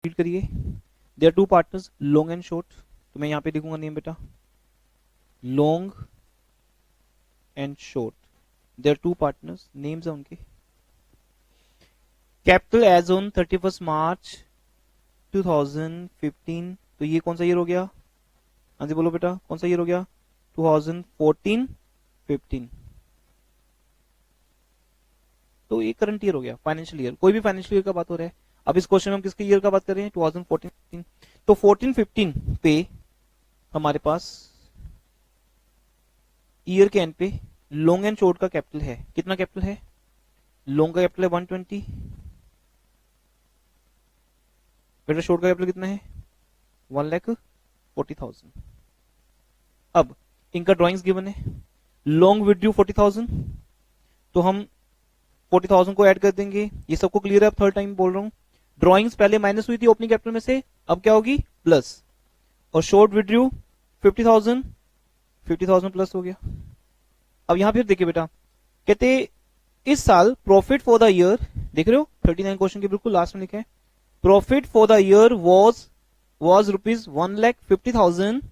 Read करिए। There two partners long and short, तो मैं यहाँ पे लिखूंगा नेम बेटा long and short, there two partners, names है उनके। कैपिटल एज ऑन 31 मार्च 2015, तो ये कौन सा ईयर हो गया? हाँ जी बोलो बेटा, कौन सा ईयर हो गया? 2014-15, तो ये करंट ईयर हो गया, फाइनेंशियल ईयर। कोई भी फाइनेंशियल ईयर का बात हो रहा है। अब इस क्वेश्चन में हम किसके ईयर का बात कर रहे हैं? 2014-15। तो 14-15 पे हमारे पास ईयर के एंड पे लॉन्ग एंड शॉर्ट का कैपिटल है। कितना कैपिटल है? लॉन्ग का कैपिटल है 120, बेटा शॉर्ट का कैपिटल कितना है? 1,40,000। अब इनका ड्राइंग्स गिवन है। लॉन्ग विद ड्यू 40,000, तो हम 40,000 को ऐड कर देंगे। ये सबको क्लियर है? अब थर्ड टाइम बोल रहा हूं। ड्राइंग्स पहले माइनस हुई थी ओपनिंग कैपिटल में से, अब क्या होगी? प्लस। और शॉर्ट विद ड्यू 50,000, 50,000 प्लस हो गया। अब यहां फिर देखिए बेटा, कहते इस साल प्रॉफिट फॉर द ईयर, देख रहे हो 39 क्वेश्चन के बिल्कुल लास्ट में लिखा है, profit for the year was rupees 1,50,000,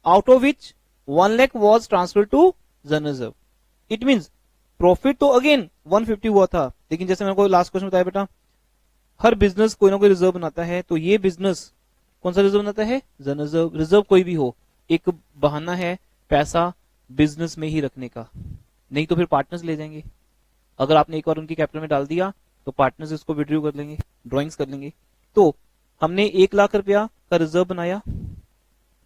out of which 1 lakh was transferred to general reserve. It means profit तो अगेन 150 हुआ था, लेकिन जैसे मैंने को लास्ट क्वेश्चन बताया बेटा, हर बिजनेस कोई ना कोई रिजर्व बनाता है, तो ये बिजनेस कौन सा रिजर्व बनाता है? General reserve. रिजर्व कोई भी हो, एक बहाना है पैसा बिजनेस में ही रखने का, नहीं तो फिर पार्टनर्स ले जाएंगे। अगर आपने एक बार उनकी कैपिटल में डाल दिया तो पार्टनर्स इसको विड्रॉ कर लेंगे, ड्राइंग्स कर लेंगे। तो हमने 1 लाख रुपया का रिजर्व बनाया,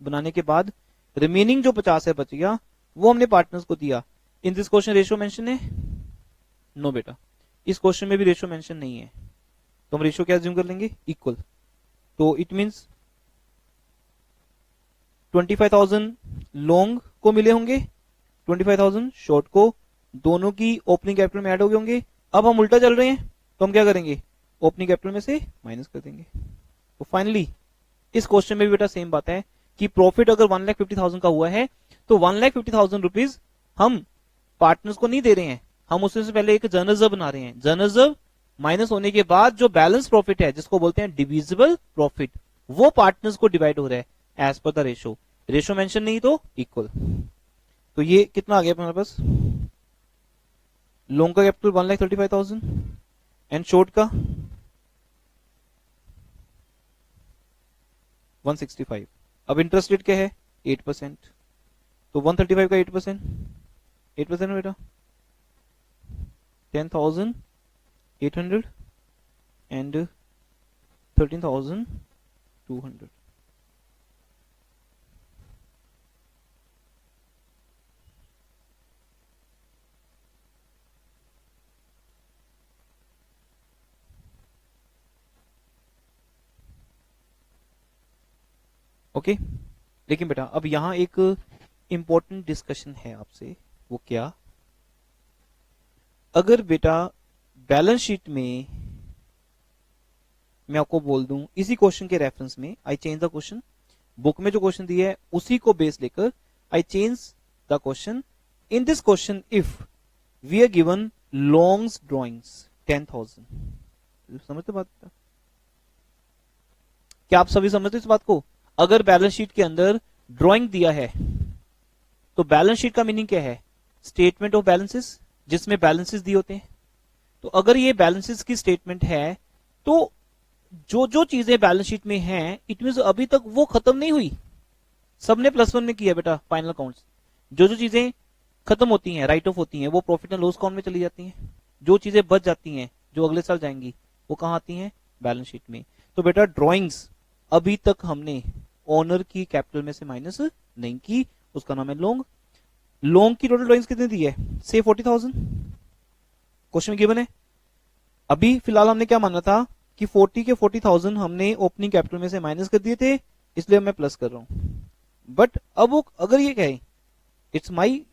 बनाने के बाद रिमेनिंग जो 50 है बच गया, वो हमने पार्टनर्स को दिया। इन दिस क्वेश्चन रेशियो मेंशन है? नो बेटा, इस क्वेश्चन में भी रेशियो मेंशन नहीं है, तो हम रेशियो क्या अज्यूम कर लेंगे? इक्वल। तो इट मींस 25,000 लॉन्ग को मिले होंगे, 25,000 शॉर्ट को, दोनों की ओपनिंग कैपिटल में ऐड हो गए होंगे। अब हम उल्टा चल रहे हैं, तो हम क्या करेंगे? ओपनिंग कैपिटल में से माइनस कर देंगे। तो फाइनली इस क्वेश्चन में भी बेटा सेम बात है कि प्रॉफिट अगर 1,50,000 का हुआ है, तो 1,50,000 रुपीज हम पार्टनर्स को नहीं दे रहे हैं, हम उससे से पहले एक जनरल रिजर्व बना रहे हैं। जनरल रिजर्व माइनस होने के बाद जो बैलेंस प्रॉफिट है, जिसको बोलते हैं डिविजिबल प्रॉफिट, वो पार्टनर्स को डिवाइड हो रहा है as per the ratio. Ratio mention नहीं तो इक्वल। तो ये कितना आ गया हमारे पास? लॉन्ग का कैपिटल 1,35,000 एंड शॉर्ट का 165। अब इंटरेस्ट रेट क्या है? 8%, तो 135 का 8%, 8% बेटा 10,800 एंड 13,200। ओके लेकिन बेटा अब यहां एक इंपॉर्टेंट डिस्कशन है आपसे, वो क्या? अगर बेटा बैलेंस शीट में मैं आपको बोल दूं, इसी क्वेश्चन के रेफरेंस में I change the question, book में जो क्वेश्चन दिया है उसी को बेस लेकर I change the question. In this question if we are given longs drawings 10,000, समझते बात? क्या आप सभी समझते इस बात को? अगर बैलेंस शीट के अंदर ड्राइंग दिया है, तो बैलेंस शीट का मीनिंग क्या है? स्टेटमेंट ऑफ बैलेंसेस, जिसमें बैलेंसेस दिए होते हैं। तो अगर ये बैलेंसेस की स्टेटमेंट है, तो जो जो चीजें बैलेंस शीट में हैं, इट मींस अभी तक वो खत्म नहीं हुई, सबने +1 में किया बेटा फाइनल अकाउंट्स। जो जो चीजें खत्म होती हैं, राइट ऑफ होती हैं, वो प्रॉफिट एंड लॉस अकाउंट में चली जाती हैं। जो चीजें बच जाती हैं, जो अगले साल जाएंगी, वो कहां आती हैं? बैलेंस शीट में। तो बेटा ड्रॉइंग्स अभी तक हमने ओनर की कैपिटल में से माइनस नहीं की, उसका नाम है लॉन्ग। लॉन्ग की टोटल ड्रॉइंग्स कितनी दी है? से 40,000 क्वेश्चन में गिवन है। अभी फिलहाल हमने क्या माना था कि 40 के 40,000 हमने ओपनिंग कैपिटल में से माइनस कर दिए थे, इसलिए मैं प्लस कर रहा हूं। बट अब वो अगर ये कहे, इट्स माई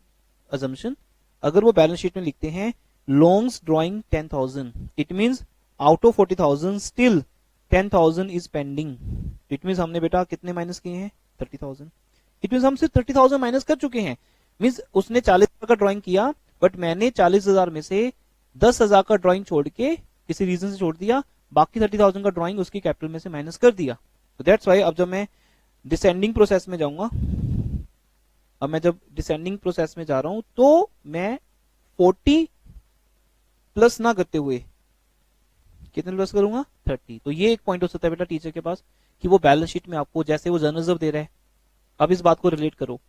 अजम्पशन, अगर वो बैलेंस शीट में लिखते हैं longs drawing 10,000, it means out of 40,000 still 10,000 is pending. It means हमने बेटा कितने माइनस किए हैं? 30,000। इट मींस हम सिर्फ 30,000 माइनस कर चुके हैं। मींस उसने 40,000 का ड्राइंग किया, बट मैंने 40,000 में से 10,000 का ड्राइंग छोड़ के किसी रीजन से छोड़ दिया, बाकी 30,000 का ड्राइंग उसकी कैपिटल में से माइनस कर दिया। तो दैट्स वाई अब जब मैं डिसेंडिंग प्रोसेस में जाऊंगा, अब मैं जब डिसेंडिंग प्रोसेस में जा रहा हूं तो मैं 40 प्लस ना करते हुए कितने प्लस करूंगा, 30। तो ये एक पॉइंट हो सकता है बेटा टीचर के पास कि वो बैलेंस शीट में आपको जैसे वो जनरल रिजर्व दे रहा है, अब इस बात को रिलेट करो,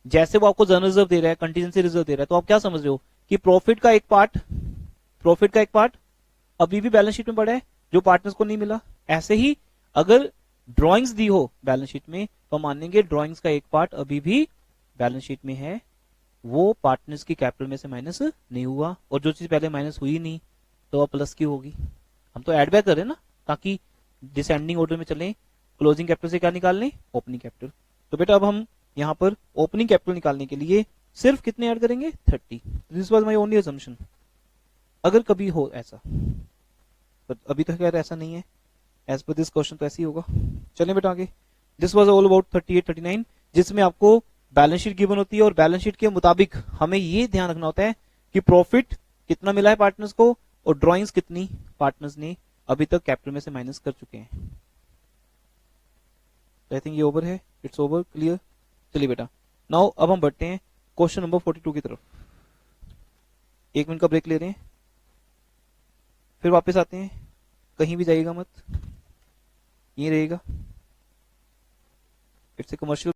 जैसे वो आपको जनरल रिजर्व दे रहा है, कंटीजेंसी रिजर्व दे रहा है, तो आप क्या समझ रहे हो कि प्रॉफिट का एक पार्ट अभी भी बैलेंस शीट में पड़ा है जो पार्टनर्स को नहीं मिला। ऐसे ही अगर ड्राइंग्स दी हो बैलेंस शीट में तो मानेंगे ड्राइंग्स का एक पार्ट अभी भी बैलेंस शीट में है, वो पार्टनर्स की कैपिटल में से माइनस नहीं हुआ, और जो चीज पहले माइनस हुई नहीं तो अब प्लस की होगी। हम तो एड बैक कर रहे हैं ना ताकि डिसेंडिंग ऑर्डर में चलें, क्लोजिंग कैपिटल से क्या निकाल लें, ओपनिंग कैपिटल। तो बेटा अब हम यहां पर ओपनिंग कैपिटल निकालने के लिए सिर्फ कितने ऐड करेंगे, 30। This was my only assumption. अगर कभी हो ऐसा, पर अभी तक यार ऐसा नहीं है, एज पर दिस क्वेश्चन तो ऐसे ही होगा। चलें बेटा आगे। दिस वाज ऑल अबाउट 38 39 जिसमें आपको बैलेंस शीट गिवन होती है और बैलेंस शीट के मुताबिक हमें ये ध्यान रखना होता है कि प्रॉफिट कितना मिला है पार्टनर्स को और ड्राइंग्स कितनी पार्टनर्स ने अभी तक कैपिटल में से माइनस कर चुके हैं। आई थिंक ये ओवर है, इट्स ओवर, क्लियर। चलिए बेटा नाउ अब हम बढ़ते हैं क्वेश्चन नंबर 42 की तरफ। 1 मिनट का ब्रेक ले रहे हैं, फिर वापस आते हैं, कहीं भी जाइएगा मत, यहीं रहेगा। It's a commercial